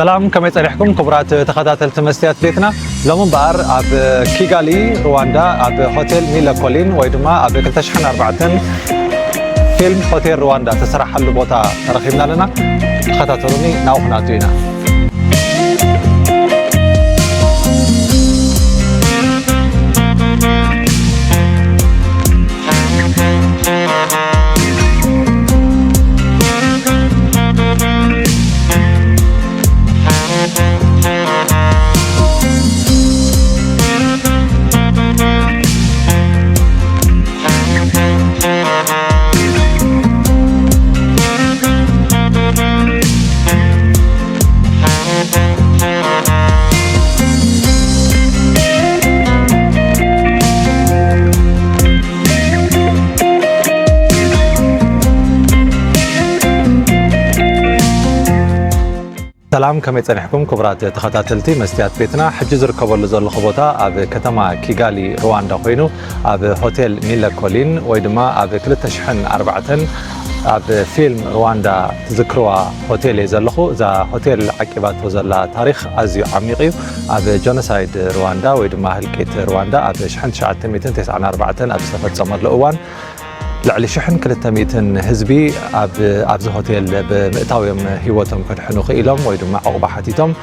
سلام كما يصرحكم كبرات تخاتل تمستيات بيتنا لومن بار اب كيغالي رواندا اب هوتيل ميلا كولين ويدما اب 2004 فيلم هوتيل رواندا تسرح له بوتا رخيبنا لنا تخاتلوني ناوخناتينا سلام كما يصرحكم كبرات تخاتلتي مستيات بيتنا حج زركبول زلخ بوتا اب كتما كيغالي رواندا خوينو اب هوتيل ميلا كولين ويدما اب 2004 اب فيلم رواندا تذكروا هوتيل زلخو ذا هوتيل عقبات وزلا تاريخ ازيو عميقي اب جونوسايد رواندا ويدما هلكيت رواندا اب 1994 اب تفصمر الاوان لعلي شحن 300 حزبي ابز هوتيل بمئتاويم هيوتهم كنحنو خيلهم ويدما عقبه حتيتهم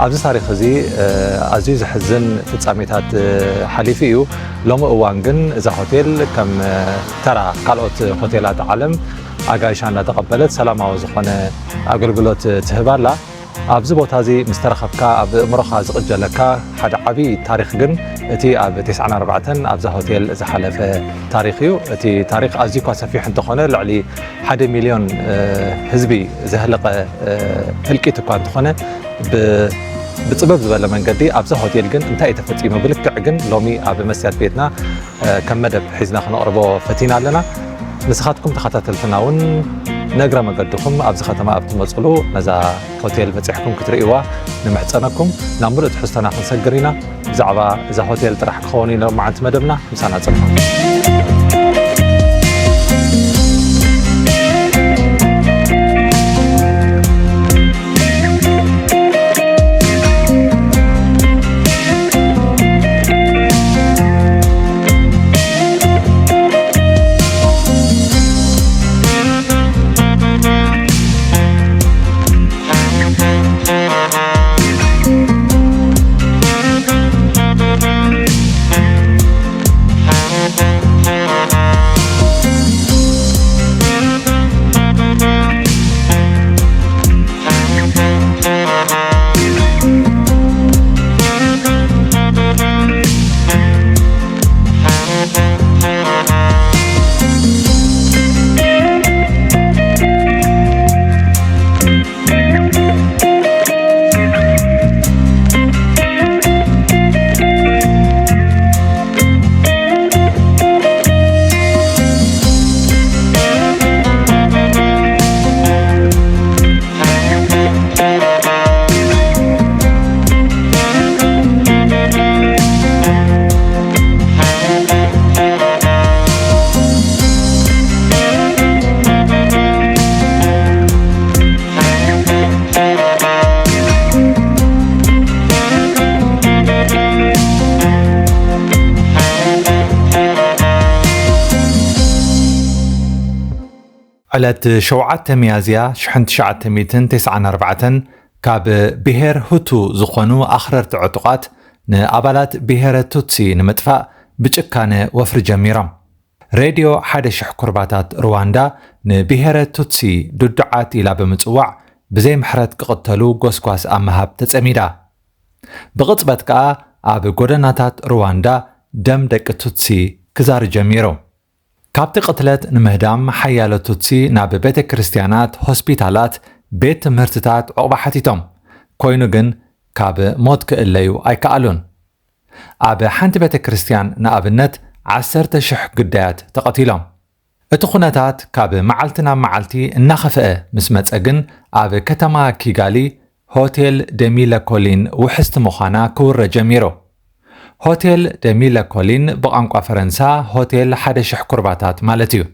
ابز تاريخ زي عزيز حزن فصاميتات حليفيو لوم اوان جن اذا هوتيل كم ترى قالوت هوتيلات عالم اغايشان تقبلت سلاماو زخونه اغلغلوت تهبالا ابز بوتازي مسترخبكا اب مرخا زقجلكا حد عبي تاريخ جن اتي اب 94 ابز هوتيل زحلفه تاريخيو اتي تاريخ ازيكو سفيح انتخونه لعلي 1 مليون حزبي زهلقه هلكيت كان تخونه بصبب زبل منقدي ابز هوتيل جن انت يتفصيمو بلكع جن لومي اب مسيات بيتنا كم مدب حزنا خنقربو فتينا لنا نسخاتكم تخاتلتناون نقرا مقدكم ابز ختمه ابت مصلو نزا هوتيل بصحكم كتريوا نمحصنكم نامر تحسنا خنسغرينا زعبا اذا هوتيل طرح خوني لو معنت مدبنا مسانا صفا علت شوعت ميازيا شحنت شعت ميتن 94 كاب بهر هوتو زخونو أخررت عطقات نأبالات بهر توتسي نمتفا بجكانة وفر جميرام راديو حد شح كرباتات رواندا نبهر توتسي ددعات إلى بمتوع بزي محرت قتلو غوسكواس أمهاب تتسميدا بغطبت كا أب غودناتات رواندا دم دك توتسي كزار جميرو كابت قتلت نمهدام حيالة توتسي ناب بيت كريستيانات هوسبيتالات بيت مرتتات عقبة حتيتم كوينوغن كاب موت كإليو أي كألون أب حانت بيت كريستيان نابنت 10 شح قدات تقتيلهم اتخونتات كاب معلتنا معلتي النخفئة مسمت أجن أب كتما كيغالي هوتيل دميلا كولين وحست مخانا كور جميرو هوتيل دميلا كولين بقانقوا فرنسا هوتيل حد شح كرباتات مالتيو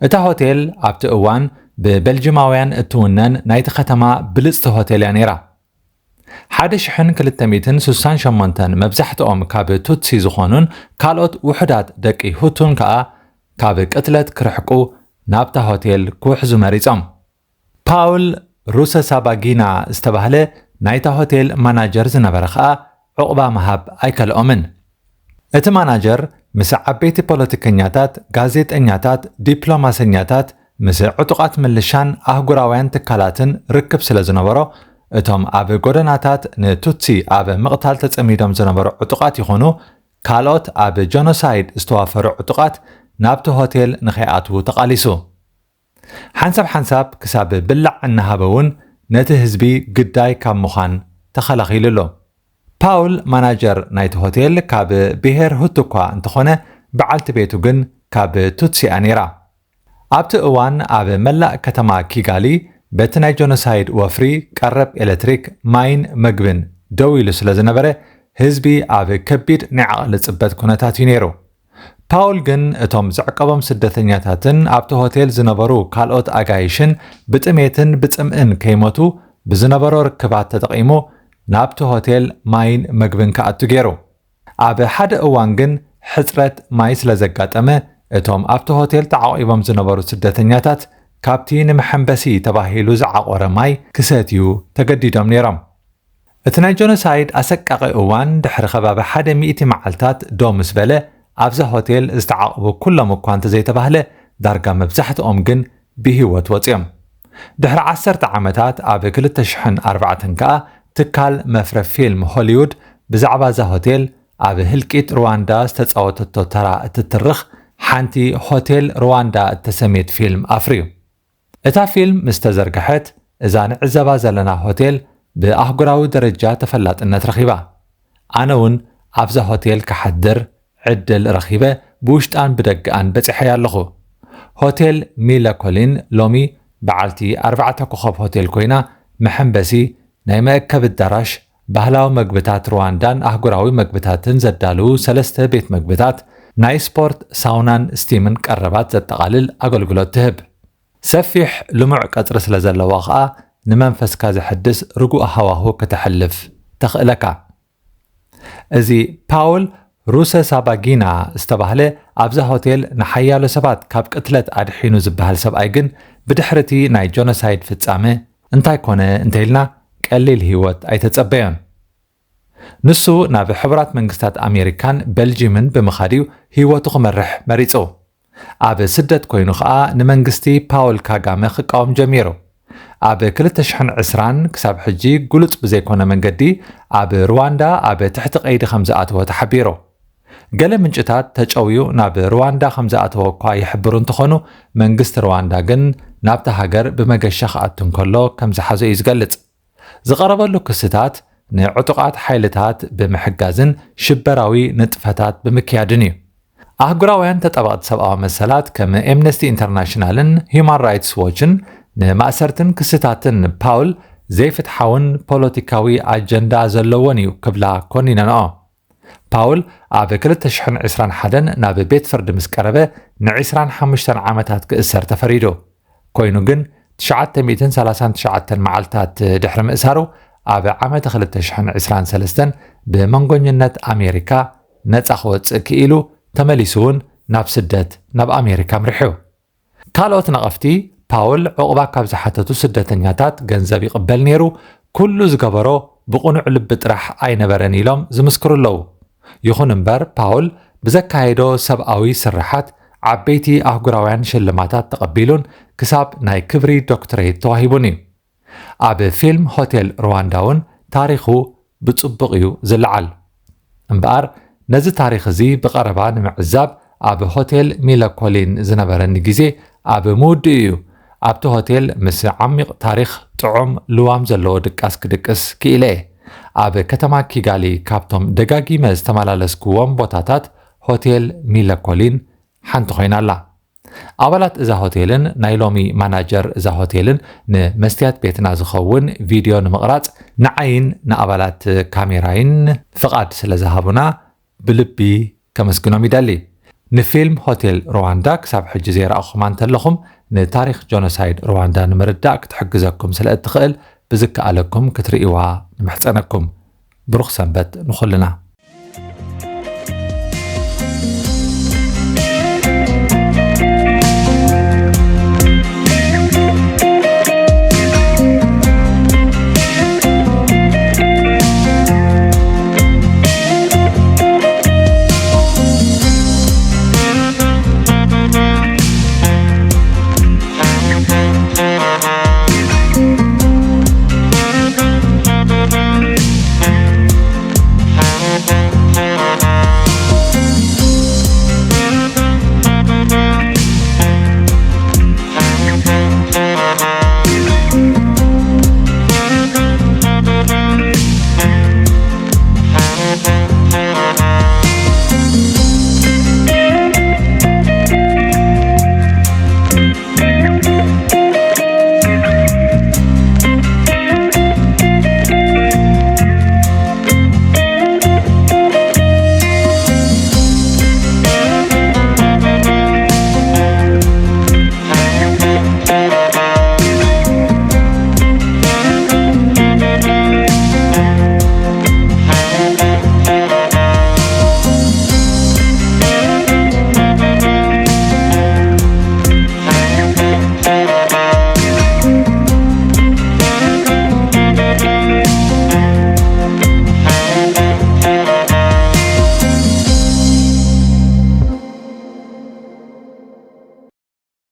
اتا هوتيل ابت اوان ببلجماوያን اتونن نايت ختما بلصت هوتيل يانيرا 1268 መብዛሕትኦም ካብ ቱትሲ ዝኾኑን ካልኦት ውሕዳት ደቂ ሁቱን ከዓ ካብ ቅትለት ክርሕቁ ናብታ ሆቴል ክውሕዙ መሪፆም። ፓውል ሩሰሳባጊና ዝተባህለ ናይታ ሆቴል ማናጀር ዝነበረ ከዓ ዕቑባ መሃብ ኣይከልኦምን። እቲ ማናጀር ምስ ዓበይቲ ፖለቲከኛታት፣ ጋዜጠኛታት፣ ዲፕሎማሰኛታት ምስ ዕጡቓት ምልሻን ኣህጉራውያን ትካላትን ርክብ ስለ ዝነበሮ እቶም ኣብ ጎደናታት ንቱትሲ ኣብ ምቕታል ተጸሚዶም ዝነበሩ ዕጡቓት ይኾኑ ካልኦት ኣብ ጆኖሳይድ ዝተዋፈሩ ዕጡቓት ናብቲ ሆቴል ንኸይኣትዉ ተቓሊሱ። ሓንሳብ ክሳብ ብላዕ እናሃበውን ነቲ ህዝቢ ግዳይ ካብ ምዃን ተኸላኺሉሎ። ፓውል ማናጀር ናይቲ ሆቴል ካብ ብሔር ሁቱ እኳ እንተኾነ በዓልቲ ቤቱ ግን ካብ ቱትሲኣ ነይራ። ኣብቲ እዋን ኣብ መላእ ከተማ ኪጋሊ በቲ ናይ ጆኖሳይድ ወፍሪ ቀረብ ኤሌክትሪክ ማይን መግብን ደው ኢሉ ስለ ዝነበረ ህዝቢ ኣብ ከቢድ ናይ ዓቕሊ ጽበት ኩነታት እዩ ነይሩ። ፓውል ግን እቶም ዝዕቀቦም ስደተኛታትን ኣብቲ ሆቴል ዝነበሩ ካልኦት ኣጋይሽን ብጥሜትን ብጽምእን ከይሞቱ ብዝነበሮ ርክባት ተጠቒሙ ናብቲ ሆቴል ማይን መግብን ከኣቱ ገይሩ። ኣብ ሓደ እዋን ግን ሕፅረት ማይ ስለ ዘጋጠመ እቶም ኣብቲ ሆቴል ተዓቂቦም ዝነበሩ ስደተኛታት ካብቲ ንመሐንበሲ ተባሂሉ ዝዓቆረ ማይ ክሰትዩ ተገዲዶም ነይሮም። እቲ ናይ ጆኖሳይድ ኣሰቃቂ እዋን ድሕሪ ከባቢ 100 መዓልታት ዶ ምስ በለ ኣብዛ ሆቴል ዝተዓቕቡ ኩሎም እኳ እንተዘይተባህለ ዳርጋ መብዛሕትኦም ግን ብሂወት ወፂኦም። ድሕሪ 10 ዓመታት ኣብ 2004 ከዓ ትካል መፍረብ ፊልም ሆሊውድ ብዛዕባ እዛ ሆቴል ኣብ ህልቂት ሩዋንዳ ዝተፃወተቶ ተራ እትትርኽ ሓንቲ ሆቴል ሩዋንዳ እተሰሜት ፊልም ኣፍርዩ። እታ ፊልም ምስ ተዘርግሐት እዛ ንዕዘባ ዘለና ሆቴል ብኣህጉራዊ ደረጃ ተፈላጥነት ረኺባ። ኣነ እውን ኣብዛ ሆቴል ክሓድር ዕድል ረኺበ ብውሽጣን ብደግኣን በፂሐ ኣለኹ። ሆቴል ሚለኮሊን ሎሚ በዓልቲ 4 ኮኸብ ሆቴል ኮይና መሐንበሲ ናይ መእከብ ኣዳራሽ ባህላዊ መግብታት ሩዋንዳን ኣህጉራዊ መግብታትን ዘዳልው 3 ቤት መግብታት ናይ ስፖርት ሳውናን ስቲምን ቀረባት ዘጠቓልል ኣገልግሎት ትህብ። ሰፊሕ ልሙዕ ቀጽሪ ስለ ዘለዋ ከዓ ንመንፈስካ ዘሕድስ ርጉእ ሃዋህው ክትሕልፍ ተኽእለካ። እዚ ፓውል ሩሰሳባጊና ዝተባህለ ኣብዛ ሆቴል ንሓያሎ ሰባት ካብ ቅትለት ኣድሒኑ ዝበሃል ሰብኣይ ግን ብድሕርቲ ናይ ጆኖሳይድ ፍጻሜ እንታይ ኮነ እንተኢልና ቀሊል ህይወት ኣይተጸበዮን። ንሱ ናብ ሕቡራት መንግስታት ኣሜሪካን ቤልጂየምን ብምኻድዩ ህይወቱ ክመርሕ መሪጹ። ኣብ ስደት ኮይኑ ከዓ ንመንግስቲ ፓውል ካጋመ ክቃወም ጀሚሩ። ኣብ 2020 ክሳብ ሕጂ ጉሉጽ ብዘይኮነ መንገዲ ኣብ ሩዋንዳ ኣብ ትሕቲ ቀይዲ ከም ዝኣተወ ተሓቢሩ። ገለ ምንጭታት ተጨውዩ ናብ ሩዋንዳ ከም ዝኣተወ እኳ ይሕብሩ እንትኾኑ መንግስቲ ሩዋንዳ ግን ናብታ ሃገር ብመገሻ ክኣቱ እንከሎ ከም ዝሓዞ እዩ ዝገልጽ። ዝቐረበሉ ክስታት ንዕጡቓት ሓይልታት ብምሕጋዝን ሽበራዊ ንጥፈታት ብምክያድን እዩ። ኣህጉራውያን ተጠበቕቲ ሰብኣዊ መሰላት ከም ኤምነስቲ ኢንተርናሽናልን ሂውማን ራይትስ ዎችን ንማእሰርትን ክስታትን ፓውል ዘይፍትሓውን ፖለቲካዊ ኣጀንዳ ዘለዎን እዩ ክብላ ኮኒነንኦ። ፓውል ኣብ 2021 ናብ ቤት ፍርዲ ምስ ቀረበ ን25 ዓመታት ክእሰር ተፈሪዱ ኮይኑ ግን 939 መዓልታት ድሕሪ ምእሳሩ ኣብ ዓመት 2023 ብመንጎኝነት ኣሜሪካ ነፃ ክወፅእ ክኢሉ ተመሊሱ እውን ናብ ስደት ናብ ኣሜሪካ ምርሕዩ። ካልኦት ነቐፍቲ ፓውል ዕቑባ ካብ ዝሓተቱ ስደተኛታት ገንዘብ ይቕበል ነይሩ፣ ኩሉ ዝገበሮ ብቕኑዕ ልቢ ጥራሕ ኣይነበረን ኢሎም ዝምስክሩ ኣለዉ። ይኹን እምበር ፓውል ብዘካየዶ ሰብኣዊ ስራሓት ዓበይቲ ኣህጉራውያን ሽልማታት ተቐቢሉን ክሳብ ናይ ክብሪ ዶክተሬት ተዋሂቡን እዩ። ኣብ ፊልም ሆቴል ሩዋንዳ እውን ታሪኹ ብጽቡቕ እዩ ዝለዓል። እምበኣር ነዚ ታሪኽ እዚ ብቐረባ ንምዕዛብ ኣብ ሆቴል ሚለኮሊን ዝነበረኒ ግዜ ኣብ ምውድእ እዩ ኣብቲ ሆቴል ምስ ዓሚቕ ታሪኽ ጥዑም ልዋም ዘለዎ ድቃስ ክድቅስ ክኢለ እየ። ኣብ ከተማ ኪጋሊ ካብቶም ደጋጊመ ዝተመላለስክዎም ቦታታት ሆቴል ሚለኮሊን ሓንቲ ኮይና ኣላ። ኣባላት እዛ ሆቴልን ናይ ሎሚ ማናጀር እዛ ሆቴልን ንመስትያት ቤትና ዝኸውን ቪድዮ ንምቕራጽ ንዓይን ንኣባላት ካሜራይን ፍቓድ ስለ ዝሃቡና ብልቢ ከመስግኖም ይደሊ። ንፊልም ሆቴል ሩዋንዳ ክሳብ ሕጂ ዘይረኣኹማ እንተለኹም نتاريخ جونوسايد رواندا نمرداء كتحجزكم سلقت تخيل بزك عليكم كترئيوا نمحسنكم بروخ سنبت نخلنا